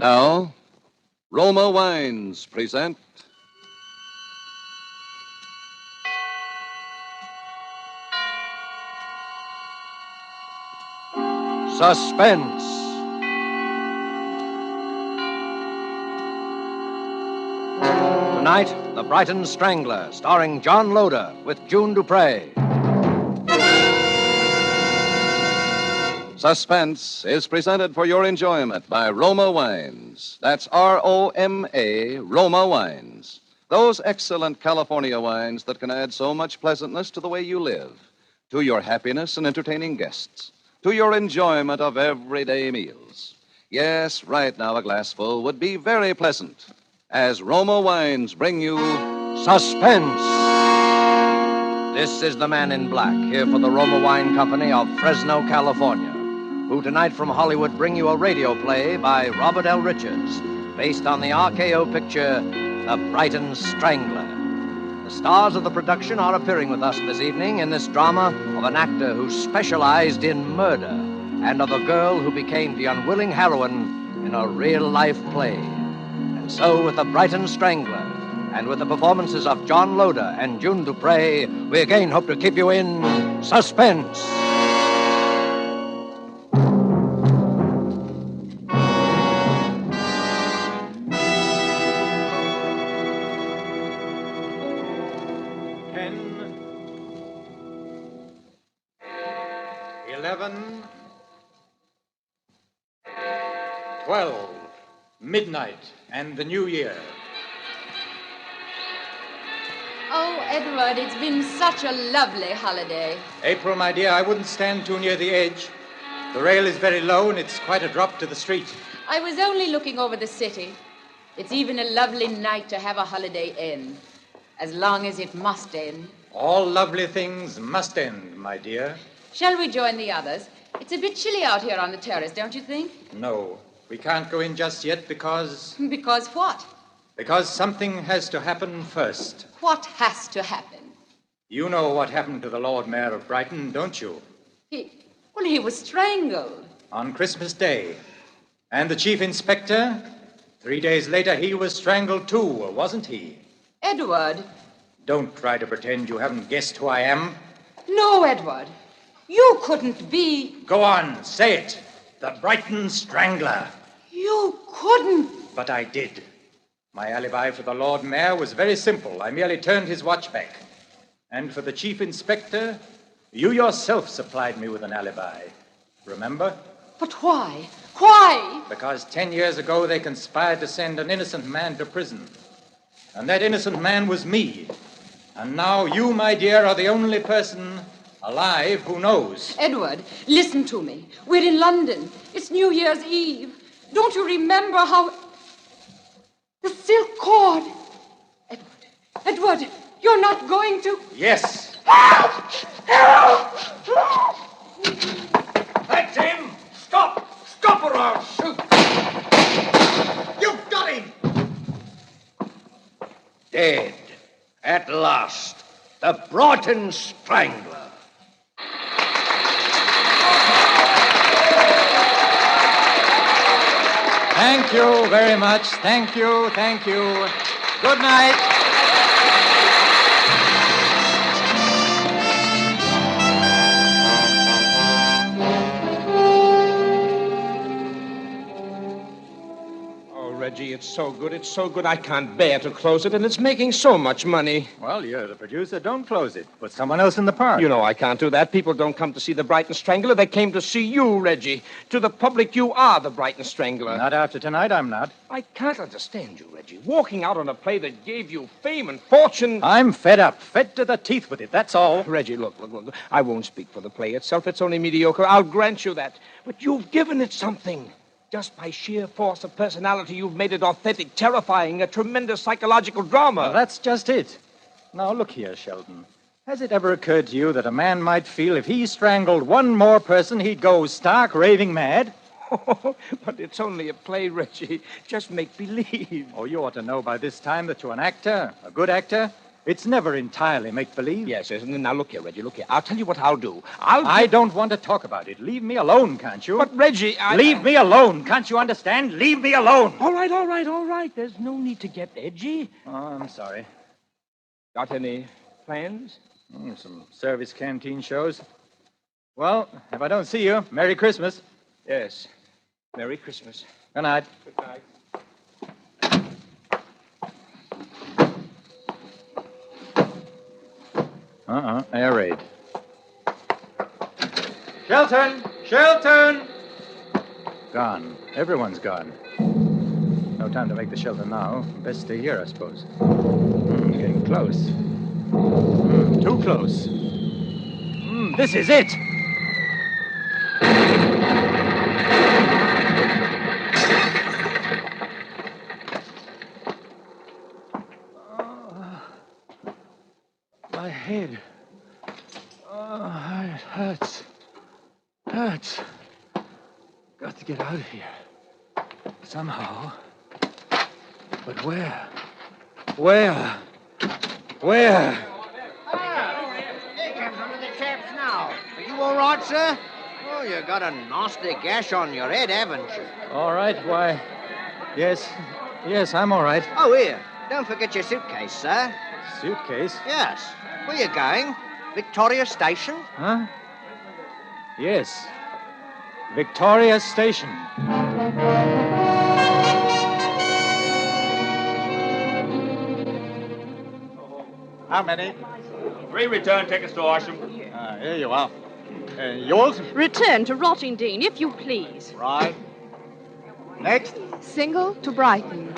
Now, Roma Wines present Suspense. Tonight, The Brighton Strangler, starring John Loder with June Dupre. Suspense is presented for your enjoyment by Roma Wines. That's R-O-M-A, Roma Wines. Those excellent California wines that can add so much pleasantness to the way you live, to your happiness in entertaining guests, to your enjoyment of everyday meals. Yes, right now a glassful would be very pleasant, as Roma Wines bring you Suspense. This is the man in black, here for the Roma Wine Company of Fresno, California, who tonight from Hollywood bring you a radio play by Robert L. Richards, based on the RKO picture, The Brighton Strangler. The stars of the production are appearing with us this evening in this drama of an actor who specialized in murder and of a girl who became the unwilling heroine in a real-life play. And so, with The Brighton Strangler, and with the performances of John Loder and June Dupre, we again hope to keep you in suspense. Midnight and the New Year. Oh, Edward, it's been such a lovely holiday. April, my dear, I wouldn't stand too near the edge. The rail is very low and it's quite a drop to the street. I was only looking over the city. It's even a lovely night to have a holiday end, as long as it must end. All lovely things must end, my dear. Shall we join the others? It's a bit chilly out here on the terrace, don't you think? No. We can't go in just yet because... Because what? Because something has to happen first. What has to happen? You know what happened to the Lord Mayor of Brighton, don't you? He was strangled. On Christmas Day. And the Chief Inspector, 3 days later, he was strangled too, wasn't he? Edward. Don't try to pretend you haven't guessed who I am. No, Edward. You couldn't be... Go on, say it. The Brighton Strangler. You couldn't. But I did. My alibi for the Lord Mayor was very simple. I merely turned his watch back. And for the Chief Inspector, you yourself supplied me with an alibi. Remember? But why? Why? Because 10 years ago they conspired to send an innocent man to prison. And that innocent man was me. And now you, my dear, are the only person alive who knows. Edward, listen to me. We're in London. It's New Year's Eve. Don't you remember how... The silk cord. Edward, you're not going to... Yes. Help! Help! That's him! Stop! Stop or I'll shoot! You've got him! Dead. At last. The Brighton Strangler. Thank you very much. Thank you. Good night. Reggie, it's so good, I can't bear to close it, and it's making so much money. Well, you're the producer. Don't close it. Put someone else in the part. You know I can't do that. People don't come to see the Brighton Strangler. They came to see you, Reggie. To the public, you are the Brighton Strangler. Not after tonight, I'm not. I can't understand you, Reggie. Walking out on a play that gave you fame and fortune. I'm fed up. Fed to the teeth with it, that's all. Reggie, look. I won't speak for the play itself. It's only mediocre. I'll grant you that. But you've given it something. Just by sheer force of personality, you've made it authentic, terrifying, a tremendous psychological drama. Well, that's just it. Now, look here, Sheldon. Has it ever occurred to you that a man might feel if he strangled one more person, he'd go stark raving mad? Oh, but it's only a play, Reggie. Just make believe. Oh, you ought to know by this time that you're an actor, a good actor. It's never entirely make-believe. Yes. Now, look here, Reggie, look here. I'll tell you what I'll do. I don't want to talk about it. Leave me alone, can't you? But, Reggie, Leave me alone. Can't you understand? Leave me alone. All right. There's no need to get edgy. Oh, I'm sorry. Got any plans? Some service canteen shows. Well, if I don't see you, Merry Christmas. Yes. Merry Christmas. Good night. Good night. Air raid. Shelton! Gone. Everyone's gone. No time to make the shelter now. Best stay here, I suppose. Getting close. Too close. This is it! My head. Oh, it hurts. Got to get out of here. Somehow. But where? Where? Here comes one of the chaps now. Are you all right, sir? Oh, you got a nasty gash on your head, haven't you? All right, why? Yes, I'm all right. Oh, here. Don't forget your suitcase, sir. Suitcase? Yes. Where you going? Victoria Station? Huh? Yes. Victoria Station. How many? 3 return tickets to Horsham. Here you are. Yours? Return to Rottingdean, if you please. Right. Next? Single to Brighton.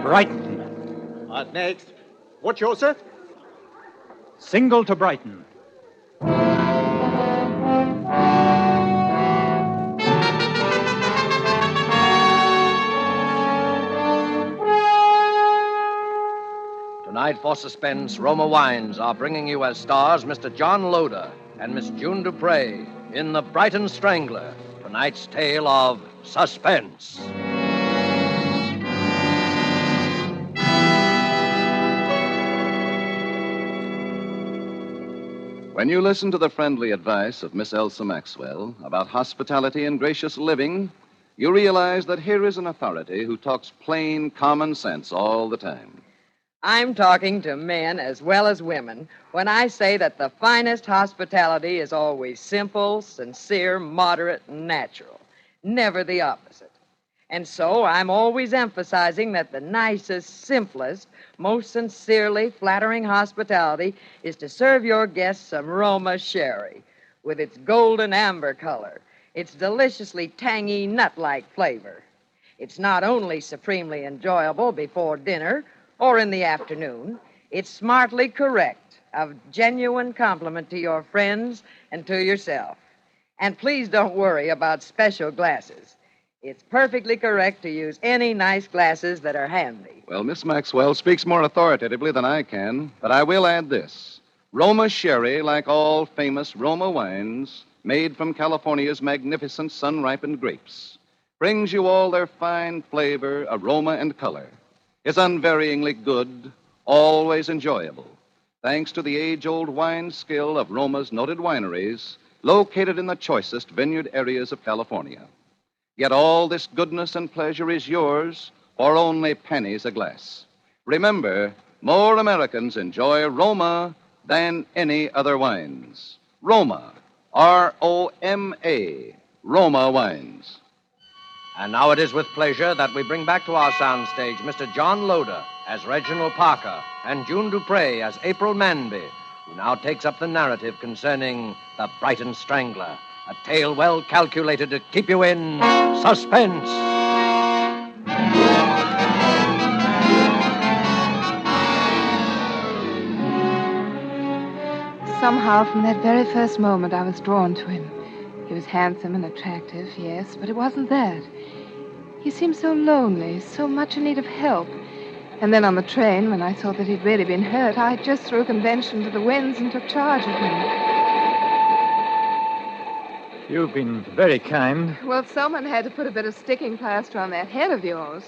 Brighton. Right, next. What's yours, sir? Single to Brighton. Tonight for Suspense, Roma Wines are bringing you as stars Mr. John Loder and Miss June Dupre in The Brighton Strangler, tonight's tale of suspense. When you listen to the friendly advice of Miss Elsa Maxwell about hospitality and gracious living, you realize that here is an authority who talks plain common sense all the time. I'm talking to men as well as women when I say that the finest hospitality is always simple, sincere, moderate, and natural, never the opposite. And so I'm always emphasizing that the nicest, simplest, most sincerely flattering hospitality is to serve your guests some Roma sherry with its golden amber color, its deliciously tangy nut-like flavor. It's not only supremely enjoyable before dinner or in the afternoon, it's smartly correct, a genuine compliment to your friends and to yourself. And please don't worry about special glasses. It's perfectly correct to use any nice glasses that are handy. Well, Miss Maxwell speaks more authoritatively than I can, but I will add this. Roma sherry, like all famous Roma wines, made from California's magnificent sun-ripened grapes, brings you all their fine flavor, aroma, and color. Is unvaryingly good, always enjoyable, thanks to the age-old wine skill of Roma's noted wineries, located in the choicest vineyard areas of California. Yet all this goodness and pleasure is yours for only pennies a glass. Remember, more Americans enjoy Roma than any other wines. Roma, R-O-M-A, Roma wines. And now it is with pleasure that we bring back to our soundstage Mr. John Loder as Reginald Parker and June Dupre as April Manby, who now takes up the narrative concerning The Brighton Strangler, a tale well calculated to keep you in suspense. Somehow, from that very first moment, I was drawn to him. He was handsome and attractive, yes, but it wasn't that. He seemed so lonely, so much in need of help. And then on the train, when I saw that he'd really been hurt, I just threw a convention to the winds and took charge of him. You've been very kind. Well, someone had to put a bit of sticking plaster on that head of yours.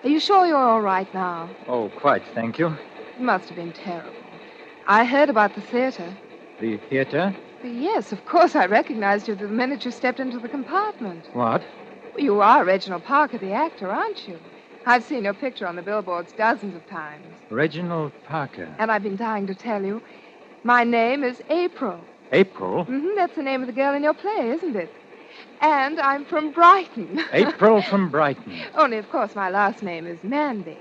Are you sure you're all right now? Oh, quite, thank you. It must have been terrible. I heard about the theater. The theater? Yes, of course I recognized you the minute you stepped into the compartment. What? You are Reginald Parker, the actor, aren't you? I've seen your picture on the billboards dozens of times. Reginald Parker. And I've been dying to tell you. My name is April. April? That's the name of the girl in your play, isn't it? And I'm from Brighton. April from Brighton. Only, of course, my last name is Manby.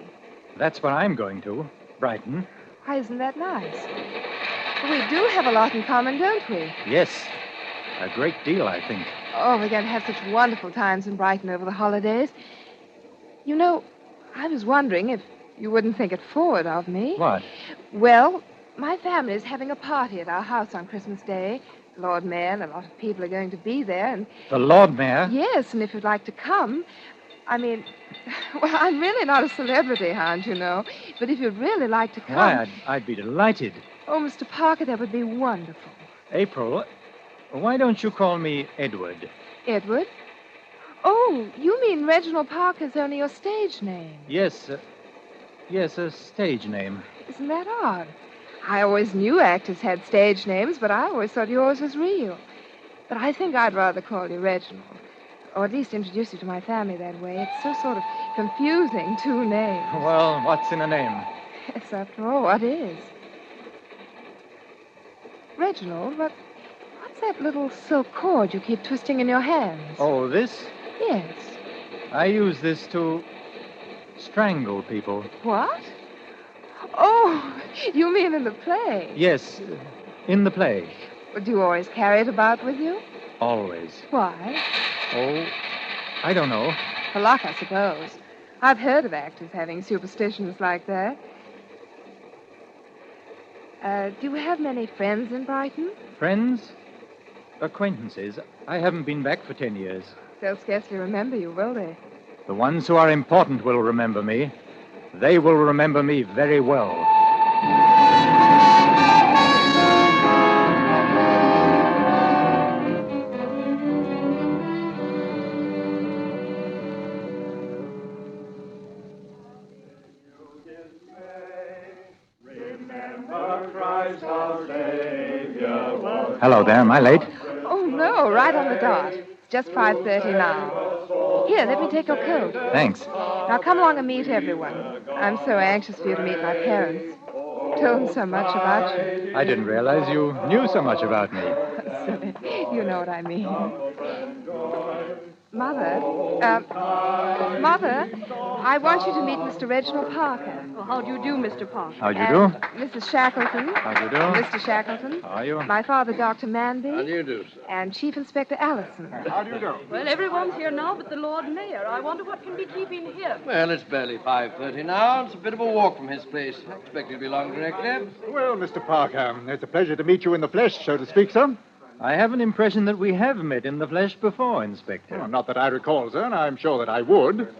That's where I'm going to. Brighton. Why, isn't that nice? We do have a lot in common, don't we? Yes. A great deal, I think. Oh, we're going to have such wonderful times in Brighton over the holidays. You know, I was wondering if you wouldn't think it forward of me. What? Well, my family is having a party at our house on Christmas Day. The Lord Mayor and a lot of people are going to be there, and... The Lord Mayor? Yes, and if you'd like to come... I mean, well, I'm really not a celebrity, Hound, you know. But if you'd really like to come... Why, I'd be delighted. Oh, Mr. Parker, that would be wonderful. April, why don't you call me Edward? Edward? Oh, you mean Reginald Parker's only your stage name? Yes, yes, a stage name. Isn't that odd? I always knew actors had stage names, but I always thought yours was real. But I think I'd rather call you Reginald. Or at least introduce you to my family that way. It's so sort of confusing, two names. Well, what's in a name? Yes, after all, what is? Reginald, what's that little silk cord you keep twisting in your hands? Oh, this? Yes. I use this to strangle people. What? Oh, you mean in the play? Yes, in the play. Do you always carry it about with you? Always. Why? Oh, I don't know. For luck, I suppose. I've heard of actors having superstitions like that. Do you have many friends in Brighton? Friends? Acquaintances. I haven't been back for 10 years. They'll scarcely remember you, will they? The ones who are important will remember me. They will remember me very well. Hello there. Am I late? Oh, no, right on the dot. Just 5:30 now. Here, let me take your coat. Thanks. Now come along and meet everyone. I'm so anxious for you to meet my parents. Told them so much about you. I didn't realize you knew so much about me. Silly. You know what I mean. Mother, I want you to meet Mr. Reginald Parker. Well, how do you do, Mr. Parker? How do you do? Mrs. Shackleton. How do you do? Mr. Shackleton. How are you? My father, Dr. Manby. How do you do, sir? And Chief Inspector Allison. How do you do? Well, everyone's here now but the Lord Mayor. I wonder what can be keeping him. Well, it's barely 5:30 now. It's a bit of a walk from his place. I expect he'll be along directly. Well, Mr. Parker, it's a pleasure to meet you in the flesh, so to speak, sir. I have an impression that we have met in the flesh before, Inspector. Well, not that I recall, sir, and I'm sure that I would.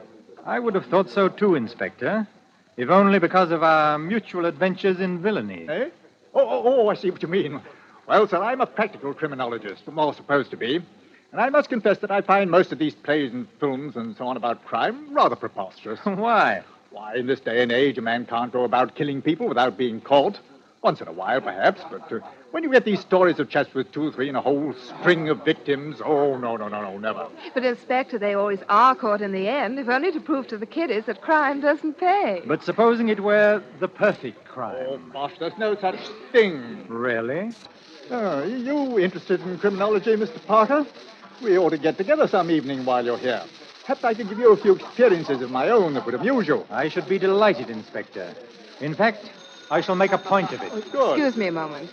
I would have thought so too, Inspector. If only because of our mutual adventures in villainy. Eh? Oh, I see what you mean. Well, sir, I'm a practical criminologist, more supposed to be. And I must confess that I find most of these plays and films and so on about crime rather preposterous. Why? Why, in this day and age, a man can't go about killing people without being caught. Once in a while, perhaps, but when you get these stories of chaps with 2 or 3 and a whole string of victims, oh, no, never. But, Inspector, they always are caught in the end, if only to prove to the kiddies that crime doesn't pay. But supposing it were the perfect crime. Oh, bosh, there's no such thing. Really? Oh, you interested in criminology, Mr. Parker? We ought to get together some evening while you're here. Perhaps I could give you a few experiences of my own that would amuse you. I should be delighted, Inspector. In fact, I shall make a point of it. Oh, good. Excuse me a moment.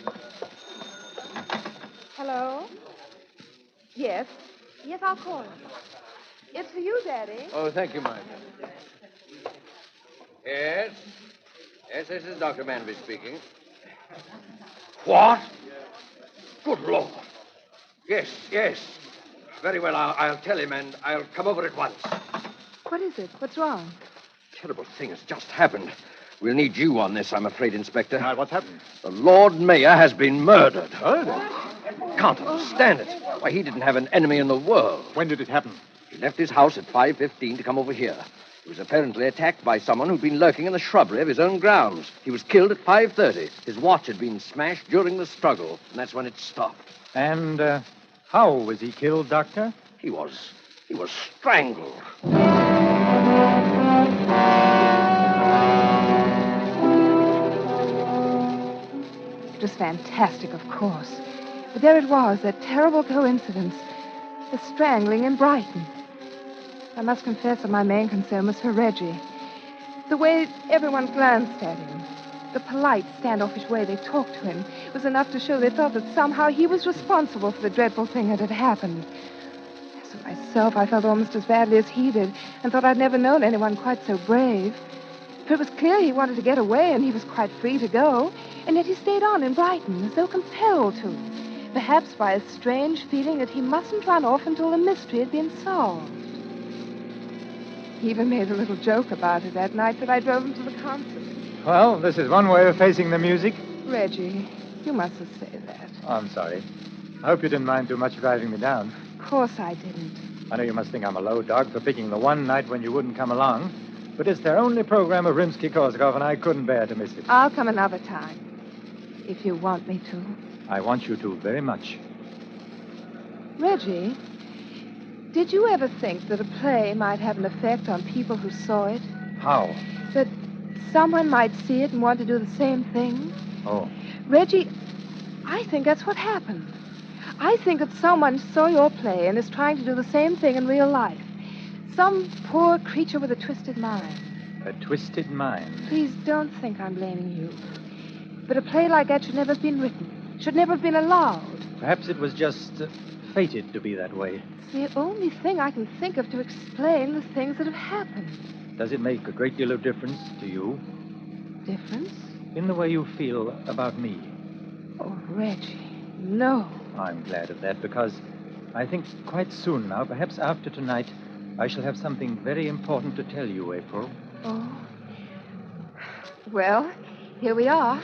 Hello? Yes? Yes, I'll call him. It's for you, Daddy. Oh, thank you, Martha. Yes? Yes, this is Dr. Manby speaking. What? Good Lord. Yes. Very well, I'll tell him, and I'll come over at once. What is it? What's wrong? Terrible thing has just happened. We'll need you on this, I'm afraid, Inspector. What's happened? The Lord Mayor has been murdered. Murdered? Can't understand it. Why, he didn't have an enemy in the world. When did it happen? He left his house at 5:15 to come over here. He was apparently attacked by someone who'd been lurking in the shrubbery of his own grounds. He was killed at 5:30. His watch had been smashed during the struggle, and that's when it stopped. And how was he killed, Doctor? He was strangled. It was fantastic, of course. But there it was, that terrible coincidence. The strangling in Brighton. I must confess that my main concern was for Reggie. The way everyone glanced at him, the polite, standoffish way they talked to him, was enough to show they felt that somehow he was responsible for the dreadful thing that had happened. As for myself, I felt almost as badly as he did, and thought I'd never known anyone quite so brave. For it was clear he wanted to get away, and he was quite free to go, and yet he stayed on in Brighton, as though compelled to, perhaps by a strange feeling that he mustn't run off until the mystery had been solved. He even made a little joke about it that night that I drove him to the concert. Well, this is one way of facing the music. Reggie, you mustn't say that. Oh, I'm sorry. I hope you didn't mind too much driving me down. Of course I didn't. I know you must think I'm a low dog for picking the one night when you wouldn't come along, but it's their only program of Rimsky-Korsakov, and I couldn't bear to miss it. I'll come another time, if you want me to. I want you to very much. Reggie, did you ever think that a play might have an effect on people who saw it? How? That someone might see it and want to do the same thing? Oh. Reggie, I think that's what happened. I think that someone saw your play and is trying to do the same thing in real life. Some poor creature with a twisted mind. A twisted mind? Please don't think I'm blaming you. But a play like that should never have been written. Should never have been allowed. Perhaps it was just fated to be that way. It's the only thing I can think of to explain the things that have happened. Does it make a great deal of difference to you? Difference? In the way you feel about me? Oh, Reggie, no. I'm glad of that, because I think quite soon now, perhaps after tonight, I shall have something very important to tell you, April. Oh. Well, here we are.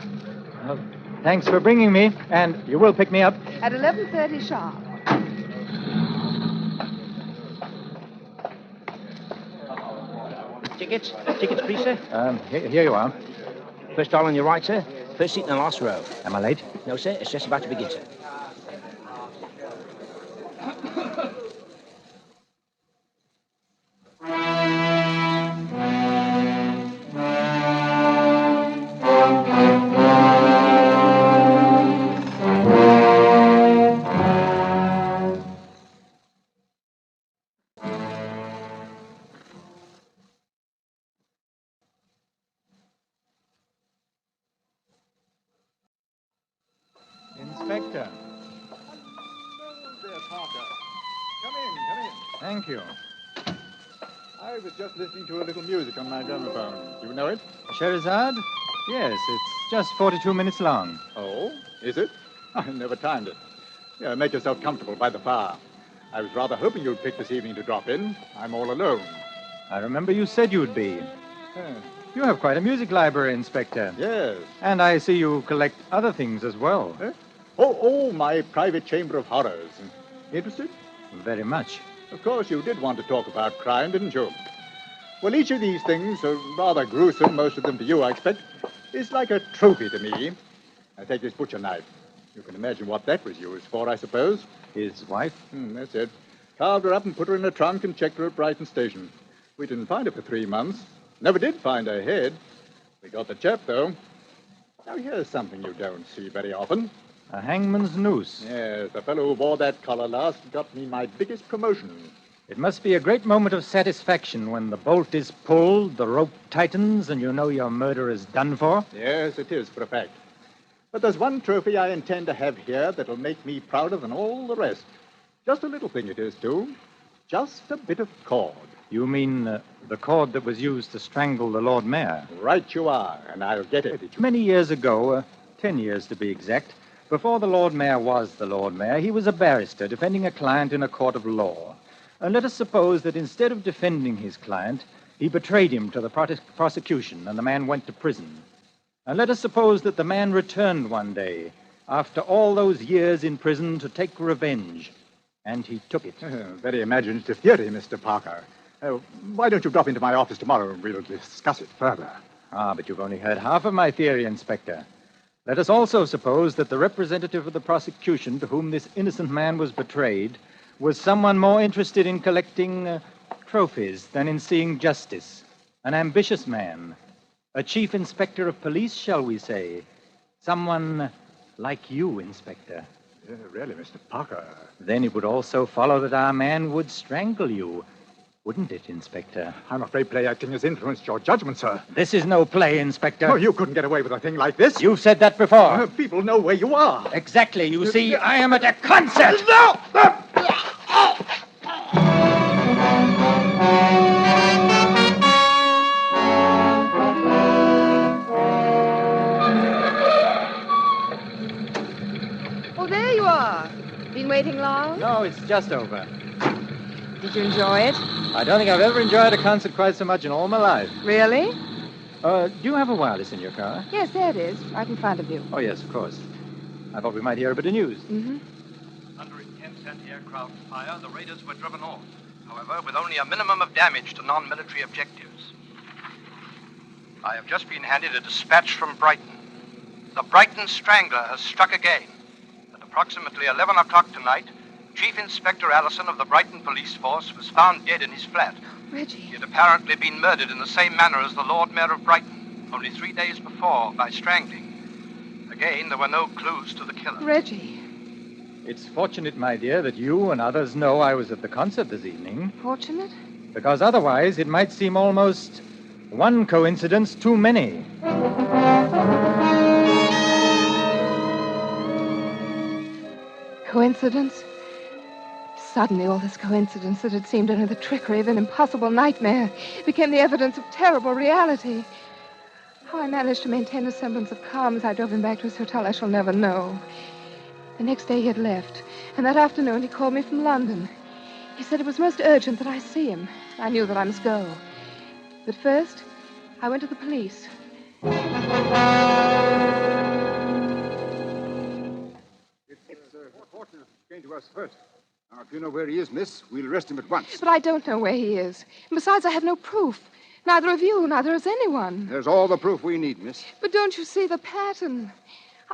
Well, thanks for bringing me, and you will pick me up? At 11:30 sharp. Tickets, please, sir. Here you are. First stall on your right, sir. First seat in the last row. Am I late? No, sir. It's just about to begin, sir. Inspector. There, Parker. Come in. Thank you. I was just listening to a little music on my gramophone. Do you know it? Scheherazade? Yes, it's just 42 minutes long. Oh, is it? I never timed it. Yeah, make yourself comfortable by the fire. I was rather hoping you'd pick this evening to drop in. I'm all alone. I remember you said you'd be. You have quite a music library, Inspector. Yes. And I see you collect other things as well. Oh, my private chamber of horrors. Interested? Very much. Of course, you did want to talk about crime, didn't you? Well, each of these things, rather gruesome, most of them to you, I expect, is like a trophy to me. Now, take this butcher knife. You can imagine what that was used for, I suppose. His wife? That's it. Carved her up and put her in a trunk and checked her at Brighton Station. We didn't find her for 3 months. Never did find her head. We got the chap, though. Now, here's something you don't see very often. A hangman's noose. Yes, the fellow who wore that collar last got me my biggest promotion. It must be a great moment of satisfaction when the bolt is pulled, the rope tightens, and you know your murder is done for. Yes, it is, for a fact. But there's one trophy I intend to have here that'll make me prouder than all the rest. Just a little thing it is, too. Just a bit of cord. You mean the cord that was used to strangle the Lord Mayor? Right you are, and I'll get it. Many years ago, 10 years to be exact, before the Lord Mayor was the Lord Mayor, he was a barrister defending a client in a court of law. And let us suppose that instead of defending his client, he betrayed him to the prosecution, and the man went to prison. And let us suppose that the man returned one day, after all those years in prison, to take revenge. And he took it. Very imaginative theory, Mr. Parker. Why don't you drop into my office tomorrow and we'll discuss it further? Ah, but you've only heard half of my theory, Inspector. Let us also suppose that the representative of the prosecution to whom this innocent man was betrayed was someone more interested in collecting trophies than in seeing justice. An ambitious man. A chief inspector of police, shall we say. Someone like you, Inspector. Really, Mr. Parker. Then it would also follow that our man would strangle you. Wouldn't it, Inspector? I'm afraid play acting has influenced your judgment, sir. This is no play, Inspector. Oh, you couldn't get away with a thing like this. You've said that before. People know where you are. Exactly. You see, I am at a concert. No! Oh, there you are. Been waiting long? No, it's just over. Did you enjoy it? I don't think I've ever enjoyed a concert quite so much in all my life. Really? Do you have a wireless in your car? Yes, there it is, right in front of you. Oh, yes, of course. I thought we might hear a bit of news. Mm-hmm. Under intense anti-aircraft fire, the raiders were driven off. However, with only a minimum of damage to non-military objectives. I have just been handed a dispatch from Brighton. The Brighton Strangler has struck again. At approximately 11 o'clock tonight, Chief Inspector Allison of the Brighton Police Force was found dead in his flat. Reggie. He had apparently been murdered in the same manner as the Lord Mayor of Brighton, only 3 days before, by strangling. Again, there were no clues to the killer. Reggie. It's fortunate, my dear, that you and others know I was at the concert this evening. Fortunate? Because otherwise it might seem almost one coincidence too many. Coincidence? Suddenly, all this coincidence that had seemed only the trickery of an impossible nightmare became the evidence of terrible reality. How I managed to maintain a semblance of calm as I drove him back to his hotel, I shall never know. The next day he had left, and that afternoon he called me from London. He said it was most urgent that I see him. I knew that I must go. But first, I went to the police. It's fortunate he came to us first. Now, if you know where he is, miss, we'll arrest him at once. But I don't know where he is. And besides, I have no proof. Neither of you, neither has anyone. There's all the proof we need, miss. But don't you see the pattern?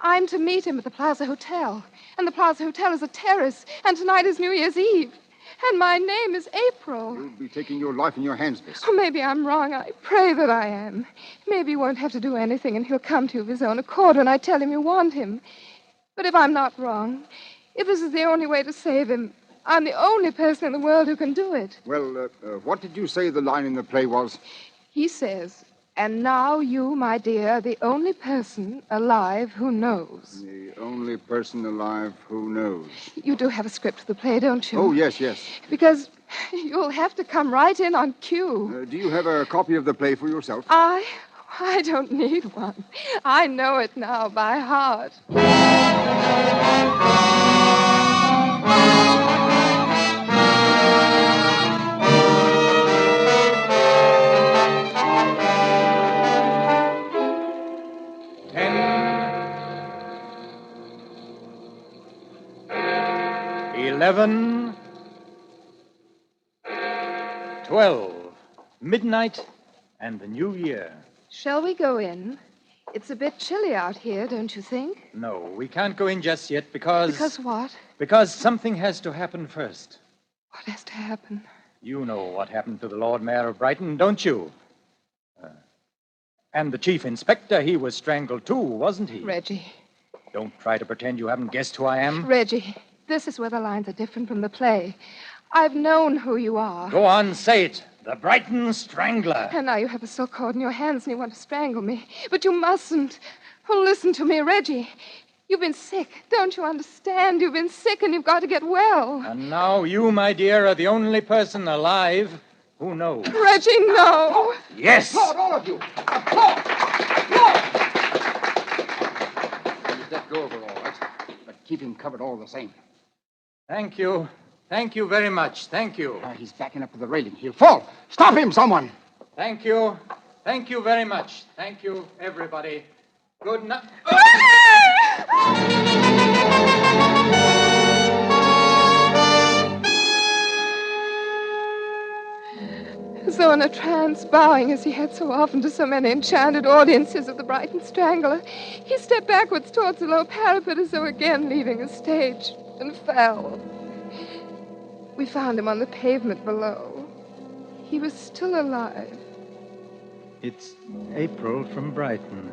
I'm to meet him at the Plaza Hotel. And the Plaza Hotel is a terrace. And tonight is New Year's Eve. And my name is April. You'll be taking your life in your hands, miss. Oh, maybe I'm wrong. I pray that I am. Maybe he won't have to do anything, and he'll come to you of his own accord when I tell him you want him. But if I'm not wrong, if this is the only way to save him, I'm the only person in the world who can do it. Well, what did you say the line in the play was? He says, and now you, my dear, are the only person alive who knows. The only person alive who knows. You do have a script of the play, don't you? Oh, yes, yes. Because you'll have to come right in on cue. Do you have a copy of the play for yourself? I don't need one. I know it now by heart. 11, 12, midnight, and the new year. Shall we go in? It's a bit chilly out here, don't you think? No, we can't go in just yet because... Because what? Because something has to happen first. What has to happen? You know what happened to the Lord Mayor of Brighton, don't you? And the chief inspector, he was strangled too, wasn't he? Reggie. Don't try to pretend you haven't guessed who I am. Reggie, this is where the lines are different from the play. I've known who you are. Go on, say it. The Brighton Strangler. And now you have a silk cord in your hands and you want to strangle me. But you mustn't. Oh, listen to me, Reggie. You've been sick. Don't you understand? You've been sick and you've got to get well. And now you, my dear, are the only person alive who knows. Reggie, no. Yes. Applaud, all of you. Applaud. Applaud. Let go of her, all right. But keep him covered all the same. Thank you. Thank you very much. Thank you. He's backing up to the railing. He'll fall. Stop him, someone. Thank you. Thank you very much. Thank you, everybody. Good night. as though in a trance, bowing as he had so often to so many enchanted audiences of the Brighton Strangler. He stepped backwards towards the low parapet as though again leaving the stage, and fell. We found him on the pavement below. He was still alive. It's April from Brighton.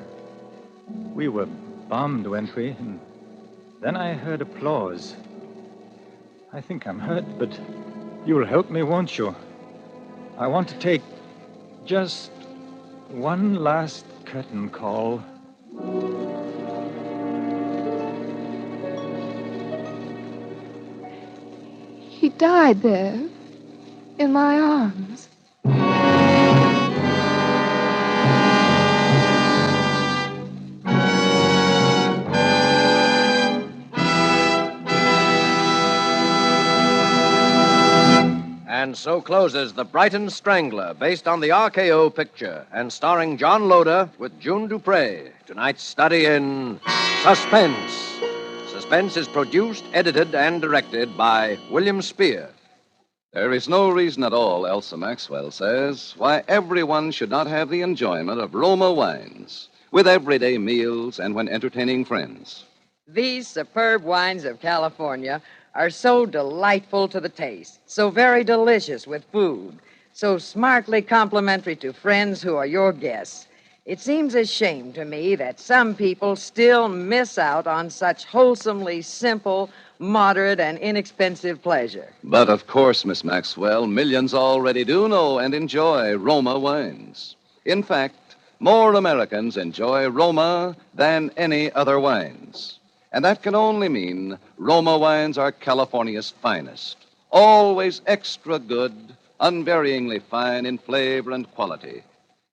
We were bombed, weren't we? And then I heard applause. I think I'm hurt, but you'll help me, won't you? I want to take just one last curtain call. He died there, in my arms. And so closes The Brighton Strangler, based on the RKO picture, and starring John Loder with June Dupre. Tonight's study in Suspense. Suspense is produced, edited, and directed by William Spear. There is no reason at all, Elsa Maxwell says, why everyone should not have the enjoyment of Roma wines with everyday meals and when entertaining friends. These superb wines of California are so delightful to the taste, so very delicious with food, so smartly complimentary to friends who are your guests. It seems a shame to me that some people still miss out on such wholesomely simple, moderate, and inexpensive pleasure. But of course, Miss Maxwell, millions already do know and enjoy Roma wines. In fact, more Americans enjoy Roma than any other wines. And that can only mean Roma wines are California's finest. Always extra good, unvaryingly fine in flavor and quality.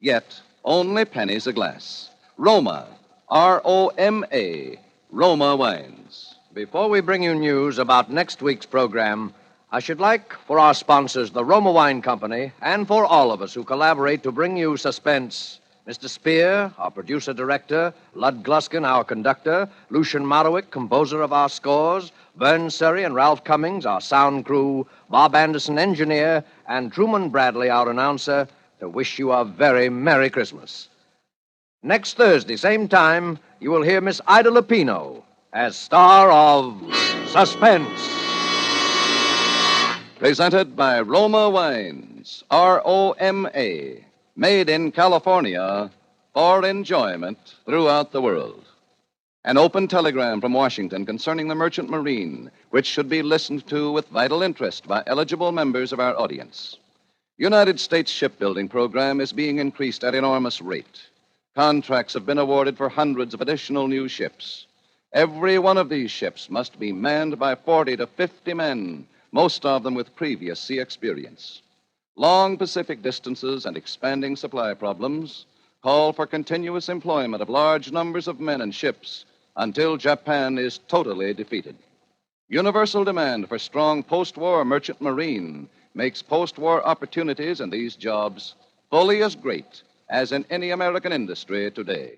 Yet, only pennies a glass. Roma, R-O-M-A, Roma wines. Before we bring you news about next week's program, I should like for our sponsors, the Roma Wine Company, and for all of us who collaborate to bring you Suspense, Mr. Spear, our producer-director, Lud Gluskin, our conductor, Lucian Marowik, composer of our scores, Vern Surrey and Ralph Cummings, our sound crew, Bob Anderson, engineer, and Truman Bradley, our announcer, to wish you a very Merry Christmas. Next Thursday, same time, you will hear Miss Ida Lupino as star of Suspense. Presented by Roma Wines, R-O-M-A. Made in California for enjoyment throughout the world. An open telegram from Washington concerning the merchant marine, which should be listened to with vital interest by eligible members of our audience. United States shipbuilding program is being increased at enormous rate. Contracts have been awarded for hundreds of additional new ships. Every one of these ships must be manned by 40 to 50 men, most of them with previous sea experience. Long Pacific distances and expanding supply problems call for continuous employment of large numbers of men and ships until Japan is totally defeated. Universal demand for strong post-war merchant marine makes post-war opportunities in these jobs fully as great as in any American industry today.